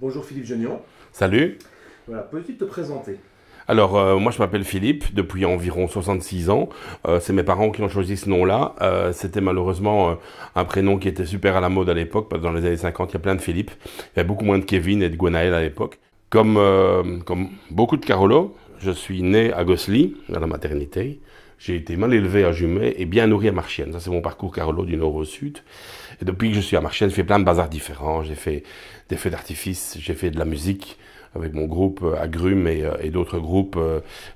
Bonjour Philippe Genion. Salut. Voilà, peux-tu te présenter? Alors, moi, je m'appelle Philippe depuis environ 66 ans. C'est mes parents qui ont choisi ce nom-là. C'était malheureusement un prénom qui était super à la mode à l'époque, parce que dans les années 50, il y a plein de Philippe. Il y avait beaucoup moins de Kevin et de Gwenaël à l'époque. Comme beaucoup de Carolo, je suis né à Gosselies, dans la maternité. J'ai été mal élevé à Jumet et bien nourri à Marchienne. Ça, c'est mon parcours Carolo du nord au sud. Et depuis que je suis à Marchienne, j'ai fait plein de bazars différents. J'ai fait des feux d'artifice, j'ai fait de la musique avec mon groupe Agrumes et d'autres groupes.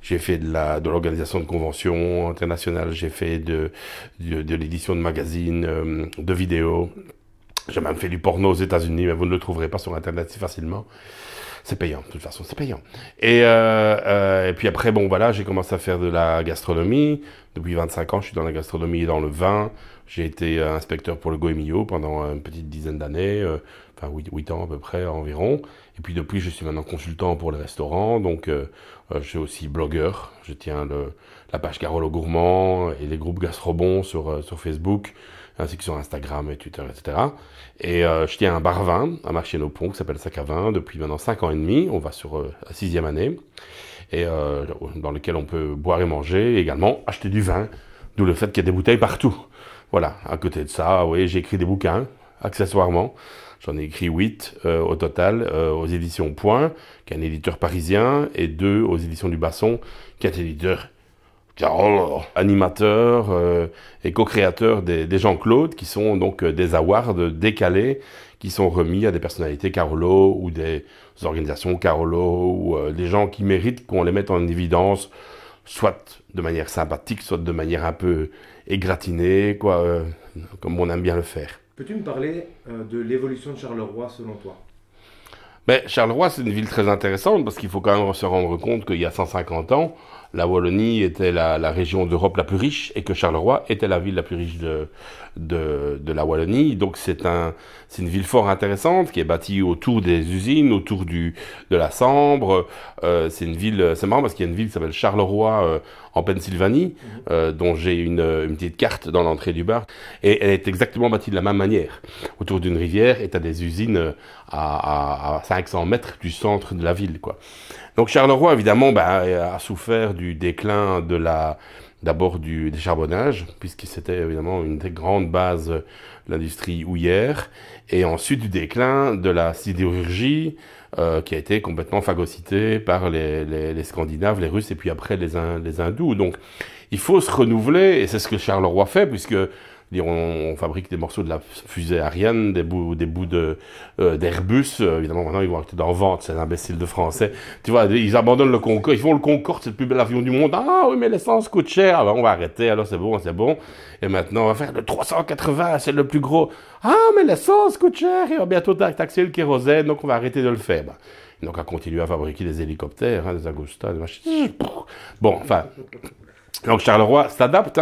J'ai fait de l'organisation de conventions internationales, j'ai fait de l'édition de magazines, de vidéos. J'ai même fait du porno aux États-Unis, mais vous ne le trouverez pas sur Internet si facilement. C'est payant, de toute façon, c'est payant. Et puis après, bon, voilà, j'ai commencé à faire de la gastronomie. Depuis 25 ans, je suis dans la gastronomie et dans le vin. J'ai été inspecteur pour le Goemio pendant une petite dizaine d'années, enfin 8 ans à peu près environ. Et puis depuis, je suis maintenant consultant pour les restaurants. Donc, je suis aussi blogueur. Je tiens la page Carolo Gourmand et les groupes Gastrobon sur Facebook, ainsi que sur Instagram et Twitter, etc. Et je tiens un bar vin à Marchienne-au-Pont qui s'appelle Sac à Vin depuis maintenant 5 ans et demi. On va sur la 6e année. Et dans lequel on peut boire et manger, et également acheter du vin, d'où le fait qu'il y a des bouteilles partout. Voilà, à côté de ça, oui, j'ai écrit des bouquins, accessoirement. J'en ai écrit 8 au total, aux éditions Point, qui est un éditeur parisien, et 2 aux éditions du Basson, qui est un éditeur Carole, animateur et co-créateur des Jean-Claude, qui sont donc des awards décalés, qui sont remis à des personnalités Carolo ou des organisations Carolo, ou des gens qui méritent qu'on les mette en évidence, soit de manière sympathique, soit de manière un peu égratinée, quoi, comme on aime bien le faire. Peux-tu me parler de l'évolution de Charleroi selon toi? Mais Charleroi, c'est une ville très intéressante parce qu'il faut quand même se rendre compte qu'il y a 150 ans, la Wallonie était la région d'Europe la plus riche et que Charleroi était la ville la plus riche de la Wallonie. Donc c'est une ville fort intéressante qui est bâtie autour des usines, autour de la Sambre. C'est une ville, c'est marrant parce qu'il y a une ville qui s'appelle Charleroi en Pennsylvanie, dont j'ai une petite carte dans l'entrée du bar. Et elle est exactement bâtie de la même manière, autour d'une rivière, et t'as des usines à 500 mètres du centre de la ville, quoi. Donc Charleroi, évidemment, a souffert du déclin d'abord des charbonnages, puisque c'était évidemment une des grandes bases de l'industrie houillère, et ensuite du déclin de la sidérurgie, qui a été complètement phagocytée par les Scandinaves, les Russes, et puis après les Hindous. Donc il faut se renouveler, et c'est ce que Charleroi fait, puisque on fabrique des morceaux de la fusée Ariane, des bouts d'Airbus. Évidemment, maintenant, ils vont arrêter d'en vendre, ces imbéciles de Français. Tu vois, ils abandonnent le Concorde. Ils font le Concorde, c'est le plus bel avion du monde. Ah oui, mais l'essence coûte cher. Alors, on va arrêter. Alors, c'est bon, c'est bon. Et maintenant, on va faire le 380, c'est le plus gros. Ah, mais l'essence coûte cher. Et on va bientôt taxer le kérosène. Donc, on va arrêter de le faire. Donc, à continuer à fabriquer des hélicoptères, des Agusta, des machines. Bon, enfin... Donc Charleroi s'adapte,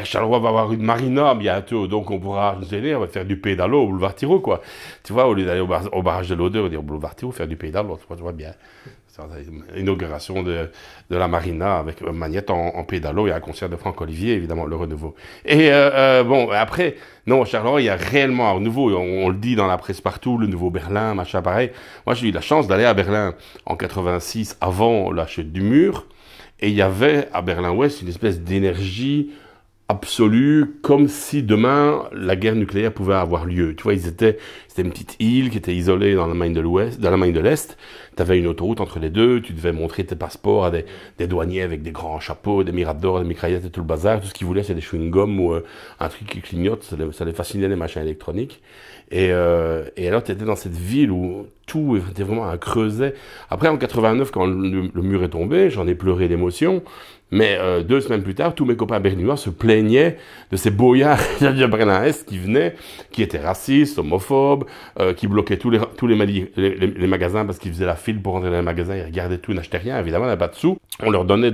Charleroi va avoir une marina bientôt, donc on pourra on va faire du pédalo au boulevard Thirault, quoi. Tu vois, au lieu d'aller au barrage de l'Odeur, on dire au boulevard Thirault, faire du pédalo, tu vois bien. Inauguration de la marina avec Magnette en pédalo et un concert de Franck Olivier, évidemment, le renouveau. Et bon, après, non, Charleroi, il y a réellement un renouveau, on le dit dans la presse partout, le nouveau Berlin, machin pareil. Moi, j'ai eu la chance d'aller à Berlin en 86, avant la chute du mur. Et il y avait à Berlin-Ouest une espèce d'énergie absolue, comme si demain la guerre nucléaire pouvait avoir lieu. Tu vois, c'était une petite île qui était isolée dans l'Allemagne de l'Ouest, dans l'Allemagne de l'Est. Tu avais une autoroute entre les deux, tu devais montrer tes passeports à des douaniers avec des grands chapeaux, des miradors, des mitraillettes et tout le bazar. Tout ce qu'ils voulaient, c'est des chewing-gums ou un truc qui clignote. Ça les fascinait, les machins électroniques. Et alors, tu étais dans cette ville où tout était vraiment un creuset. Après, en 89, quand le mur est tombé, j'en ai pleuré d'émotion. Mais 2 semaines plus tard, tous mes copains berlinois se plaignaient de ces boyards de Berlin-Est qui venaient, qui étaient racistes, homophobes, qui bloquaient tous les magasins parce qu'ils faisaient la file pour rentrer dans les magasins, ils regardaient tout, ils n'achetaient rien, évidemment, on n'avait pas de sous. On leur donnait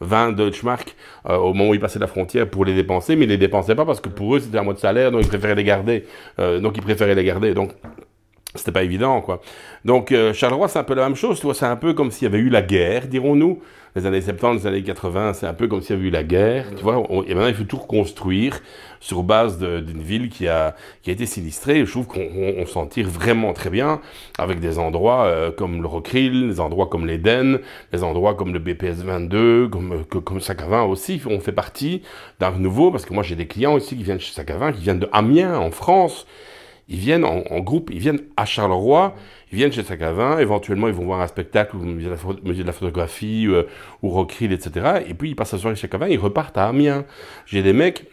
20 Deutschmark au moment où ils passaient la frontière pour les dépenser, mais ils les dépensaient pas parce que pour eux, c'était un mois de salaire, donc ils préféraient les garder. Donc C'était pas évident, quoi. Donc, Charleroi, c'est un peu la même chose, tu vois, c'est un peu comme s'il y avait eu la guerre, dirons-nous. Les années 70, les années 80, c'est un peu comme s'il y avait eu la guerre, tu vois. Et maintenant, il faut tout reconstruire sur base d'une ville qui a été sinistrée. Je trouve qu'on s'en tire vraiment très bien avec des endroits comme le Rockrill, des endroits comme l'Éden, des endroits comme le BPS 22, comme Sac-à-Vin aussi. On fait partie d'un renouveau, parce que moi, j'ai des clients ici qui viennent chez Sac-à-Vin, qui viennent de Amiens, en France. Ils viennent en groupe, ils viennent à Charleroi, ils viennent chez Sac-à-Vin, éventuellement ils vont voir un spectacle ou musée de la photographie ou Rockrill, etc. Et puis ils passent la soirée chez Sac-à-Vin, ils repartent à Amiens. J'ai des mecs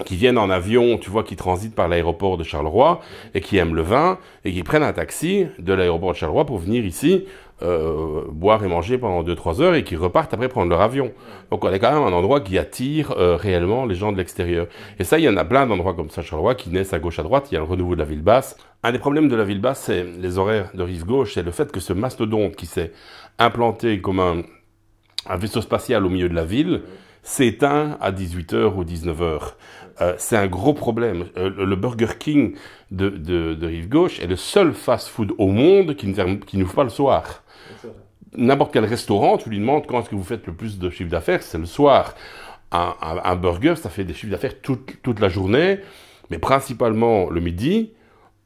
qui viennent en avion, tu vois, qui transitent par l'aéroport de Charleroi et qui aiment le vin et qui prennent un taxi de l'aéroport de Charleroi pour venir ici boire et manger pendant 2-3 heures et qui repartent après prendre leur avion. Donc on est quand même un endroit qui attire réellement les gens de l'extérieur. Et ça, il y en a plein d'endroits comme ça à Charleroi qui naissent à gauche à droite. Il y a le renouveau de la ville basse. Un des problèmes de la ville basse, c'est les horaires de rive gauche, c'est le fait que ce mastodonte qui s'est implanté comme un vaisseau spatial au milieu de la ville s'éteint à 18h ou 19h. C'est un gros problème. Le Burger King de rive gauche est le seul fast-food au monde qui n'ouvre pas le soir. N'importe quel restaurant, tu lui demandes quand est-ce que vous faites le plus de chiffre d'affaires, c'est le soir. Un burger, ça fait des chiffres d'affaires toute la journée, mais principalement le midi,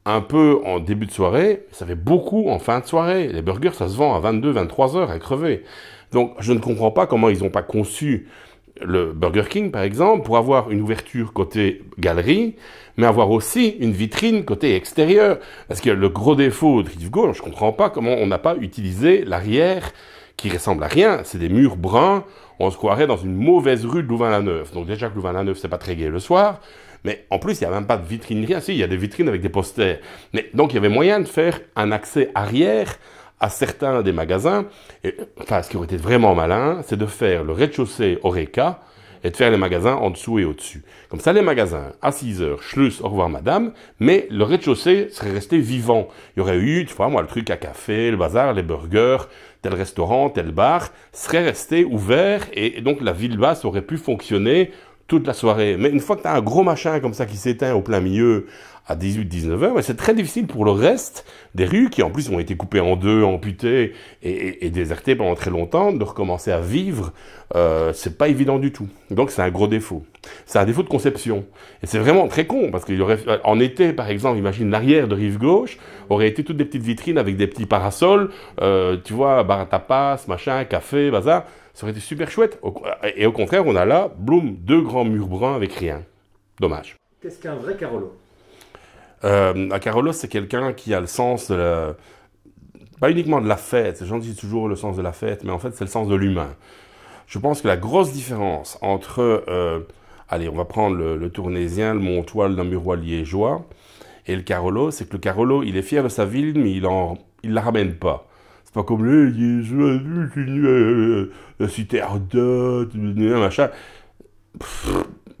un peu en début de soirée, ça fait beaucoup en fin de soirée. Les burgers, ça se vend à 22-23 heures à crever. Donc, je ne comprends pas comment ils n'ont pas conçu le Burger King, par exemple, pour avoir une ouverture côté galerie, mais avoir aussi une vitrine côté extérieur. Parce que le gros défaut de rive gauche, je comprends pas comment on n'a pas utilisé l'arrière, qui ressemble à rien. C'est des murs bruns. On se croirait dans une mauvaise rue de Louvain-la-Neuve. Donc déjà que Louvain-la-Neuve, c'est pas très gai le soir. Mais en plus, il n'y a même pas de vitrine, rien. Si, il y a des vitrines avec des posters. Mais donc, il y avait moyen de faire un accès arrière à certains des magasins. Et, enfin, ce qui aurait été vraiment malin, c'est de faire le rez-de-chaussée Horeca et de faire les magasins en dessous et au-dessus. Comme ça, les magasins, à 6 heures, Schluss, au revoir madame, mais le rez-de-chaussée serait resté vivant. Il y aurait eu, tu vois, moi, le truc à café, le bazar, les burgers, tel restaurant, tel bar, serait resté ouvert et donc la ville basse aurait pu fonctionner toute la soirée. Mais une fois que tu as un gros machin comme ça qui s'éteint au plein milieu à 18-19 heures, c'est très difficile pour le reste des rues qui en plus ont été coupées en deux, amputées et désertées pendant très longtemps, de recommencer à vivre. C'est pas évident du tout. Donc c'est un gros défaut. C'est un défaut de conception. Et c'est vraiment très con parce qu'il y aurait, en été par exemple, imagine l'arrière de rive gauche aurait été toutes des petites vitrines avec des petits parasols, tu vois, bar à tapas, machin, café, bazar. Ça aurait été super chouette. Et au contraire, on a là, boum, 2 grands murs bruns avec rien. Dommage. Qu'est-ce qu'un vrai Carolo? Un Carolo, c'est quelqu'un qui a le sens de la... Pas uniquement de la fête, les gens disent toujours le sens de la fête, mais en fait, c'est le sens de l'humain. Je pense que la grosse différence entre... allez, on va prendre le Tournésien, le Montois, le Namurois liégeois, et le Carolo, c'est que le Carolo, il est fier de sa ville, mais il la ramène pas. C'est pas comme la cité ardente, machin.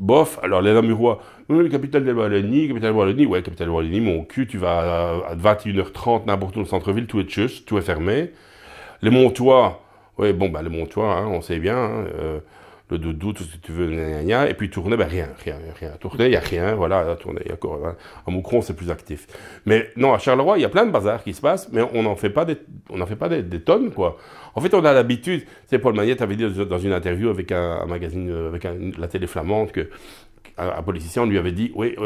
Bof, alors les Namurois, capitale de Wallonie, ouais, capitale de Wallonie, mon cul, tu vas à 21h30 n'importe où dans le centre-ville, tout est tchuss, tout est fermé. Les Montois, ouais, bon, bah les Montois, hein, on sait bien, hein, le doudou, tout ce que tu veux, gna, gna, gna. Et puis Tournai, ben rien. Tournai, il n'y a rien, voilà, à Tournai, il y a encore, hein. À Moucron, c'est plus actif. Mais non, à Charleroi, il y a plein de bazars qui se passent, mais on n'en fait pas des tonnes, quoi. En fait, on a l'habitude, c'est Paul Magnette avait dit dans une interview avec un magazine, avec la télé flamande, un politicien, on lui avait dit, oui,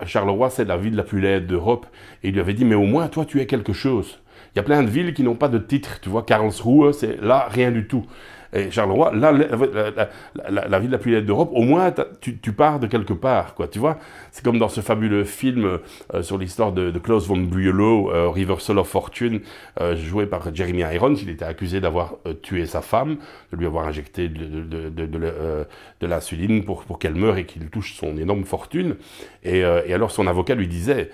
Charleroi, c'est la ville la plus laide d'Europe. Et il lui avait dit, mais au moins, toi, tu es quelque chose. Il y a plein de villes qui n'ont pas de titre, tu vois, Karlsruhe, c'est là, rien du tout. Et Charleroi, là, la ville la plus laide d'Europe, au moins, tu pars de quelque part, quoi, tu vois. C'est comme dans ce fabuleux film sur l'histoire de Klaus von Bülow, Reversal of Fortune, joué par Jeremy Irons. Il était accusé d'avoir tué sa femme, de lui avoir injecté de l'insuline pour qu'elle meure et qu'il touche son énorme fortune. Et alors, son avocat lui disait...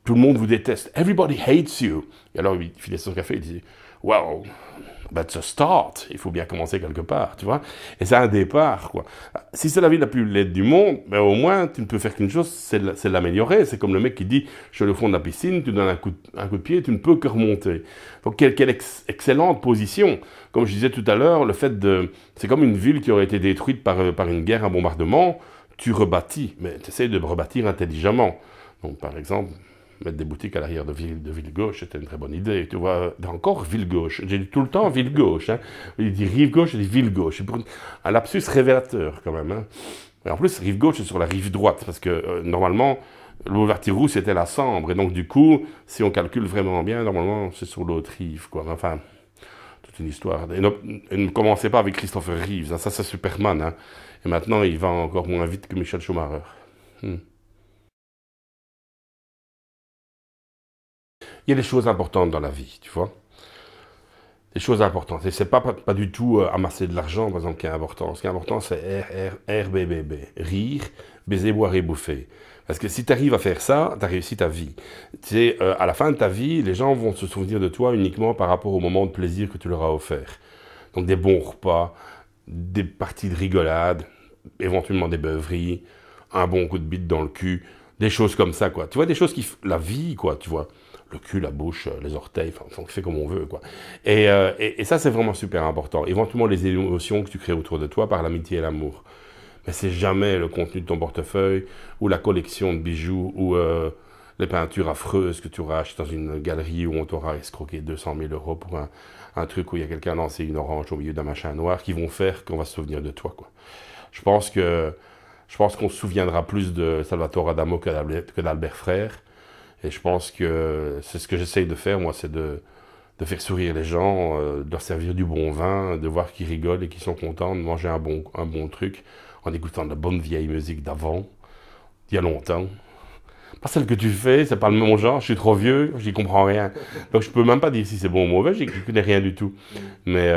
Tout le monde vous déteste. Everybody hates you. Et alors, il filait son café, il disait, well, that's a start. Il faut bien commencer quelque part, tu vois. Et c'est un départ, quoi. Si c'est la ville la plus laide du monde, ben au moins, tu ne peux faire qu'une chose, c'est l'améliorer. C'est comme le mec qui dit, je suis au fond de la piscine, tu donnes un coup de pied, tu ne peux que remonter. Donc, quelle excellente position. Comme je disais tout à l'heure, le fait c'est comme une ville qui aurait été détruite par une guerre, un bombardement, tu rebâtis. Mais tu essaies de rebâtir intelligemment. Donc, par exemple, mettre des boutiques à l'arrière de ville gauche, c'était une très bonne idée. Tu vois, encore ville gauche. J'ai dit tout le temps ville gauche. Hein. Il dit rive gauche, j'ai dit ville gauche. Un lapsus révélateur quand même. Hein. Et en plus, rive gauche, c'est sur la rive droite, parce que normalement, le boulevard Tirou, c'était la Sambre. Et donc, du coup, si on calcule vraiment bien, normalement, c'est sur l'autre rive, quoi. Enfin, toute une histoire. Et ne commencez pas avec Christopher Reeves, hein. Ça, c'est Superman. Hein. Et maintenant, il va encore moins vite que Michel Schumacher. Il y a des choses importantes dans la vie, tu vois. Des choses importantes. Et c'est pas du tout amasser de l'argent, par exemple, qui est important. Ce qui est important, c'est RBBB. Rire, baiser, boire et bouffer. Parce que si tu arrives à faire ça, tu as réussi ta vie. Tu sais, à la fin de ta vie, les gens vont se souvenir de toi uniquement par rapport au moment de plaisir que tu leur as offert. Donc des bons repas, des parties de rigolade, éventuellement des beuveries, un bon coup de bite dans le cul, des choses comme ça, quoi. Tu vois, des choses qui... La vie, quoi, tu vois. Le cul, la bouche, les orteils, enfin, on fait comme on veut, quoi. Et ça, c'est vraiment super important. Éventuellement, les émotions que tu crées autour de toi par l'amitié et l'amour. Mais c'est jamais le contenu de ton portefeuille, ou la collection de bijoux, ou les peintures affreuses que tu auras achetées dans une galerie où on t'aura escroqué 200 000 € pour un truc où il y a quelqu'un lancé une orange au milieu d'un machin noir, qui vont faire qu'on va se souvenir de toi, quoi. Je pense qu'on se souviendra plus de Salvatore Adamo que d'Albert Frère. Et je pense que c'est ce que j'essaye de faire, moi, c'est de faire sourire les gens, de leur servir du bon vin, de voir qu'ils rigolent et qu'ils sont contents de manger un bon truc en écoutant de la bonne vieille musique d'avant, d'il y a longtemps. Pas celle que tu fais, c'est pas le même genre, je suis trop vieux, j'y comprends rien. Donc je peux même pas dire si c'est bon ou mauvais, j'y connais rien du tout. Mais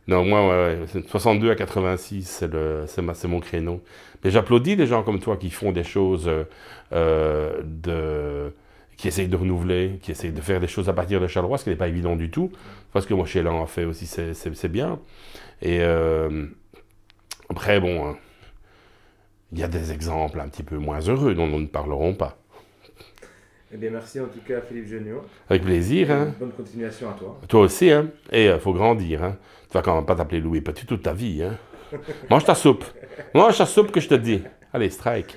non, moi, 62 à 86, c'est mon créneau. Mais j'applaudis des gens comme toi qui font des choses, qui essayent de renouveler, qui essayent de faire des choses à partir de Charleroi, ce qui n'est pas évident du tout. Parce que moi, chez l'an, en fait aussi, c'est bien. Et après, bon, hein, il y a des exemples un petit peu moins heureux dont nous ne parlerons pas. Eh bien, merci en tout cas, Philippe Geniot. Avec plaisir. Hein. Bonne continuation à toi. Toi aussi, hein. Et il faut grandir. Hein. Tu vas quand même pas t'appeler Louis Petit toute ta vie. Hein. Mange ta soupe. Mange ta soupe que je te dis. Allez, strike.